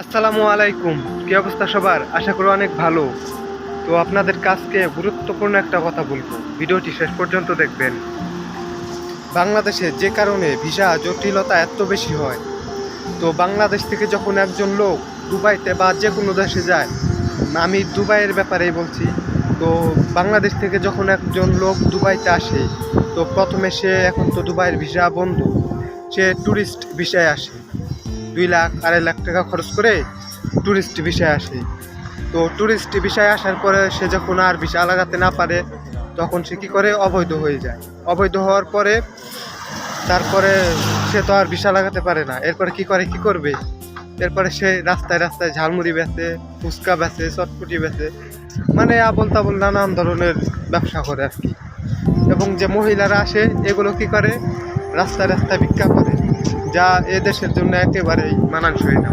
আসসালামু আলাইকুম। কি অবস্থা সবার? আশা করি অনেক ভালো। তো আপনাদের কাছকে গুরুত্বপূর্ণ একটা কথা বলবো, ভিডিওটি শেষ পর্যন্ত দেখবেন। বাংলাদেশে যে কারণে ভিসা জটিলতা এত বেশি হয়, তো বাংলাদেশ থেকে যখন একজন লোক দুবাইতে বা যে কোনো দেশে যায়, আমি দুবাইয়ের ব্যাপারেই বলছি। তো বাংলাদেশ থেকে যখন একজন লোক দুবাইতে আসে, তো প্রথমে সে, এখন তো দুবাইয়ের ভিসা বন্ধ, সে ট্যুরিস্ট ভিসায় আসে। 2 লাখ 2.5 লাখ টাকা খরচ করে ট্যুরিস্ট ভিসায় আসে। তো ট্যুরিস্ট ভিসায় আসার পরে সে যখন আর ভিসা লাগাতে না পারে, তখন সে কী করে, অবৈধ হয়ে যায়। অবৈধ হওয়ার পরে তারপরে সে তো আর ভিসা লাগাতে পারে না। এরপরে কী করবে, এরপরে সে রাস্তায় রাস্তায় ঝালমুড়ি বেচে, ফুচকা বেচে, চটপটি বেচে, মানে আবোল তাবোল নানান ধরনের ব্যবসা করে আর কি। এবং যে মহিলারা আসে, এগুলো কী করে, রাস্তায় রাস্তায় ভিক্ষা করে, যা এ দেশের জন্য একেবারেই মানানসই না।